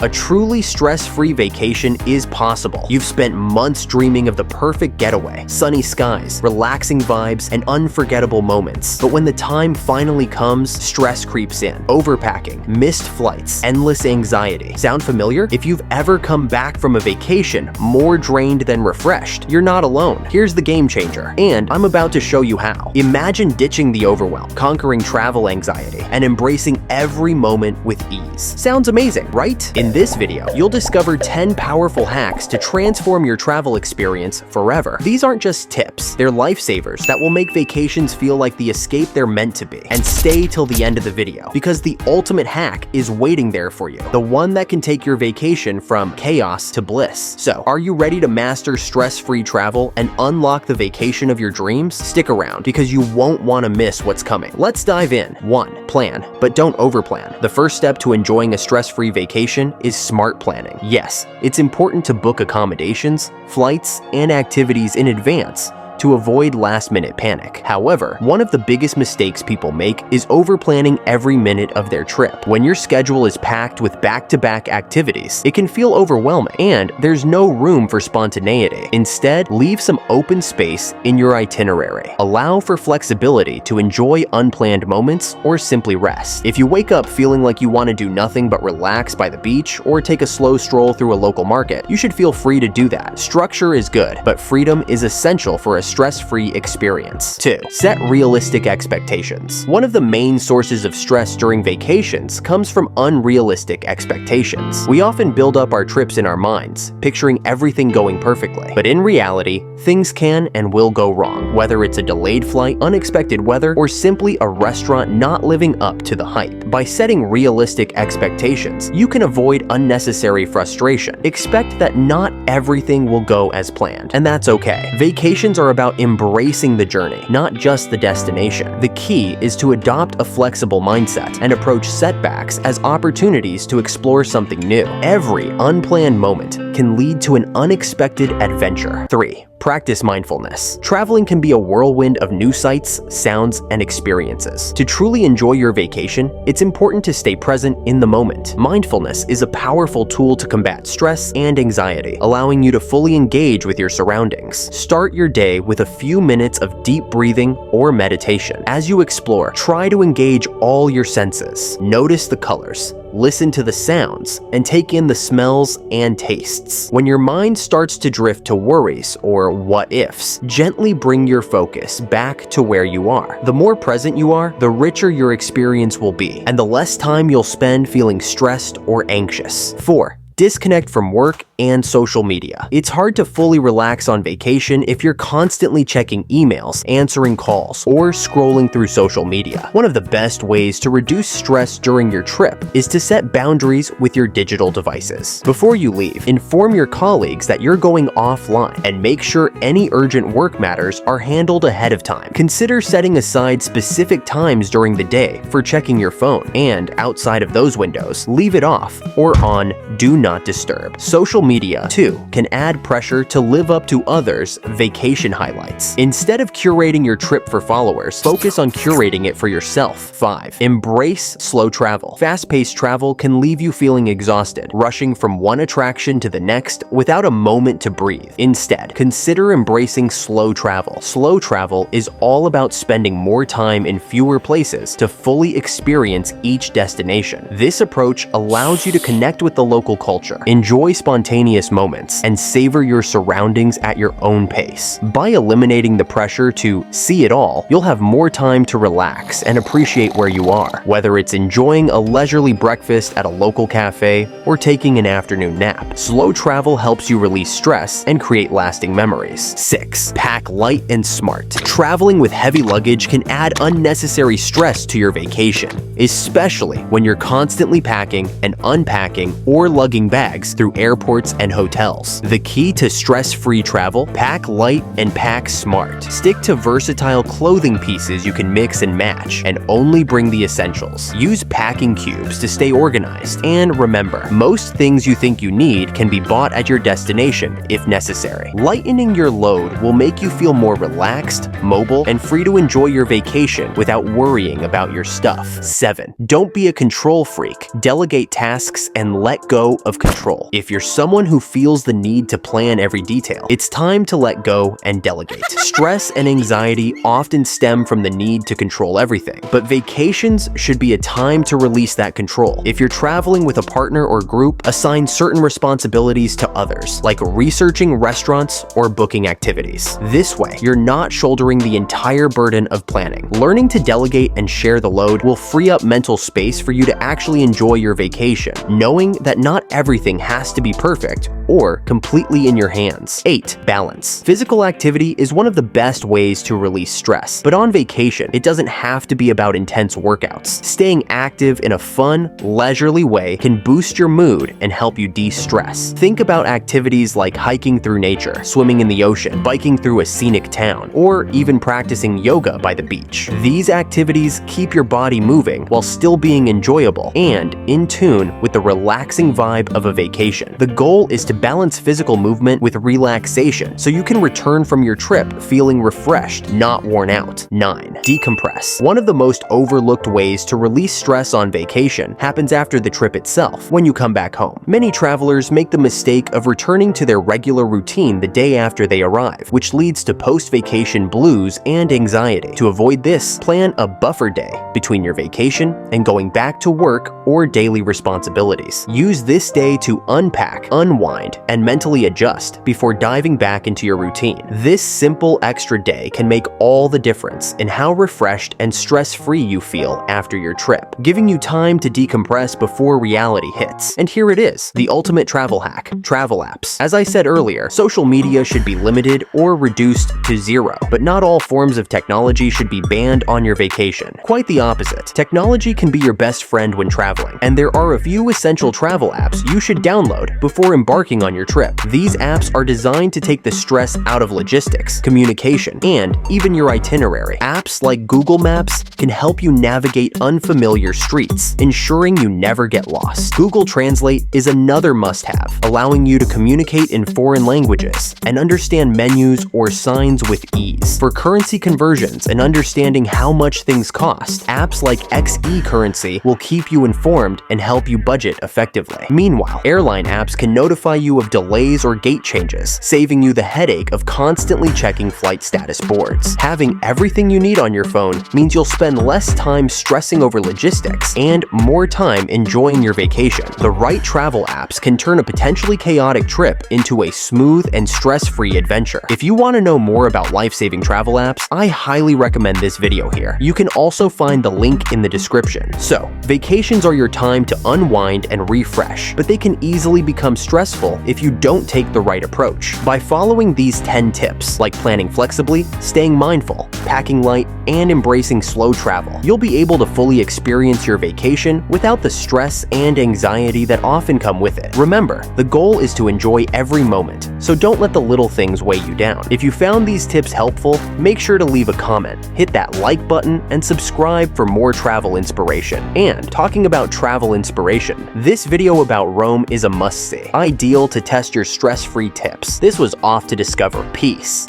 A truly stress-free vacation is possible. You've spent months dreaming of the perfect getaway, sunny skies, relaxing vibes, and unforgettable moments. But when the time finally comes, stress creeps in. Overpacking, missed flights, endless anxiety. Sound familiar? If you've ever come back from a vacation more drained than refreshed, you're not alone. Here's the game changer, and I'm about to show you how. Imagine ditching the overwhelm, conquering travel anxiety, and embracing every moment with ease. Sounds amazing, right? In this video, you'll discover 10 powerful hacks to transform your travel experience forever. These aren't just tips, they're lifesavers that will make vacations feel like the escape they're meant to be. And stay till the end of the video, because the ultimate hack is waiting there for you. The one that can take your vacation from chaos to bliss. So, are you ready to master stress-free travel and unlock the vacation of your dreams? Stick around, because you won't want to miss what's coming. Let's dive in. 1. Plan, but don't overplan. The first step to enjoying a stress-free vacation is smart planning. Yes, it's important to book accommodations, flights, and activities in advance to avoid last-minute panic. However, one of the biggest mistakes people make is overplanning every minute of their trip. When your schedule is packed with back-to-back activities, it can feel overwhelming, and there's no room for spontaneity. Instead, leave some open space in your itinerary. Allow for flexibility to enjoy unplanned moments or simply rest. If you wake up feeling like you want to do nothing but relax by the beach or take a slow stroll through a local market, you should feel free to do that. Structure is good, but freedom is essential for a stress-free experience. 2. Set realistic expectations. One of the main sources of stress during vacations comes from unrealistic expectations. We often build up our trips in our minds, picturing everything going perfectly. But in reality, things can and will go wrong, whether it's a delayed flight, unexpected weather, or simply a restaurant not living up to the hype. By setting realistic expectations, you can avoid unnecessary frustration. Expect that not everything will go as planned, and that's okay. Vacations are about embracing the journey, not just the destination. The key is to adopt a flexible mindset and approach setbacks as opportunities to explore something new. Every unplanned moment can lead to an unexpected adventure. 3. Practice mindfulness. Traveling can be a whirlwind of new sights, sounds, and experiences. To truly enjoy your vacation, it's important to stay present in the moment. Mindfulness is a powerful tool to combat stress and anxiety, allowing you to fully engage with your surroundings. Start your day with a few minutes of deep breathing or meditation. As you explore, try to engage all your senses. Notice the colors, listen to the sounds, and take in the smells and tastes. When your mind starts to drift to worries or what-ifs, gently bring your focus back to where you are. The more present you are, the richer your experience will be, and the less time you'll spend feeling stressed or anxious. 4. Disconnect from work and social media. It's hard to fully relax on vacation if you're constantly checking emails, answering calls, or scrolling through social media. One of the best ways to reduce stress during your trip is to set boundaries with your digital devices. Before you leave, inform your colleagues that you're going offline and make sure any urgent work matters are handled ahead of time. Consider setting aside specific times during the day for checking your phone, and outside of those windows, leave it off or on Do Not Disturb. Social media, too, can add pressure to live up to others' vacation highlights. Instead of curating your trip for followers, focus on curating it for yourself. 5. Embrace slow travel. Fast-paced travel can leave you feeling exhausted, rushing from one attraction to the next without a moment to breathe. Instead, consider embracing slow travel. Slow travel is all about spending more time in fewer places to fully experience each destination. This approach allows you to connect with the local culture, enjoy spontaneous moments, and savor your surroundings at your own pace. By eliminating the pressure to see it all, you'll have more time to relax and appreciate where you are, whether it's enjoying a leisurely breakfast at a local cafe or taking an afternoon nap. Slow travel helps you release stress and create lasting memories. 6. Pack light and smart. Traveling with heavy luggage can add unnecessary stress to your vacation, especially when you're constantly packing and unpacking or lugging carrying bags through airports and hotels. The key to stress-free travel: pack light and pack smart. Stick to versatile clothing pieces you can mix and match, and only bring the essentials. Use packing cubes to stay organized. And remember, most things you think you need can be bought at your destination if necessary. Lightening your load will make you feel more relaxed, mobile, and free to enjoy your vacation without worrying about your stuff. 7. Don't be a control freak. Delegate tasks and let go of control. If you're someone who feels the need to plan every detail, it's time to let go and delegate. Stress and anxiety often stem from the need to control everything, but vacations should be a time to release that control. If you're traveling with a partner or group, assign certain responsibilities to others, like researching restaurants or booking activities. This way, you're not shouldering the entire burden of planning. Learning to delegate and share the load will free up mental space for you to actually enjoy your vacation, knowing that not everything has to be perfect or completely in your hands. 8. Balance. Physical activity is one of the best ways to release stress, but on vacation, it doesn't have to be about intense workouts. Staying active in a fun, leisurely way can boost your mood and help you de-stress. Think about activities like hiking through nature, swimming in the ocean, biking through a scenic town, or even practicing yoga by the beach. These activities keep your body moving while still being enjoyable and in tune with the relaxing vibe of a vacation. The goal is to balance physical movement with relaxation so you can return from your trip feeling refreshed, not worn out. 9. Decompress. One of the most overlooked ways to release stress on vacation happens after the trip itself, when you come back home. Many travelers make the mistake of returning to their regular routine the day after they arrive, which leads to post-vacation blues and anxiety. To avoid this, plan a buffer day between your vacation and going back to work or daily responsibilities. Use this day to unpack, unwind, and mentally adjust before diving back into your routine. This simple extra day can make all the difference in how refreshed and stress-free you feel after your trip, giving you time to decompress before reality hits. And here it is, the ultimate travel hack: travel apps. As I said earlier, social media should be limited or reduced to 0, but not all forms of technology should be banned on your vacation. Quite the opposite. Technology can be your best friend when traveling, and there are a few essential travel apps you should download before embarking on your trip. These apps are designed to take the stress out of logistics, communication, and even your itinerary. Apps like Google Maps can help you navigate unfamiliar streets, ensuring you never get lost. Google Translate is another must-have, allowing you to communicate in foreign languages and understand menus or signs with ease. For currency conversions and understanding how much things cost, apps like XE Currency will keep you informed and help you budget effectively. Meanwhile, airline apps can notify you of delays or gate changes, saving you the headache of constantly checking flight status boards. Having everything you need on your phone means you'll spend less time stressing over logistics and more time enjoying your vacation. The right travel apps can turn a potentially chaotic trip into a smooth and stress-free adventure. If you want to know more about life-saving travel apps, I highly recommend this video here. You can also find the link in the description. So, vacations are your time to unwind and refresh, but they can easily become stressful if you don't take the right approach. By following these 10 tips, like planning flexibly, staying mindful, packing light, and embracing slow travel, you'll be able to fully experience your vacation without the stress and anxiety that often come with it. Remember, the goal is to enjoy every moment, so don't let the little things weigh you down. If you found these tips helpful, make sure to leave a comment, hit that like button, and subscribe for more travel inspiration. And talking about travel inspiration, this video about Rome is a must-see, ideal to test your stress-free tips. This was Off to Discover. Peace.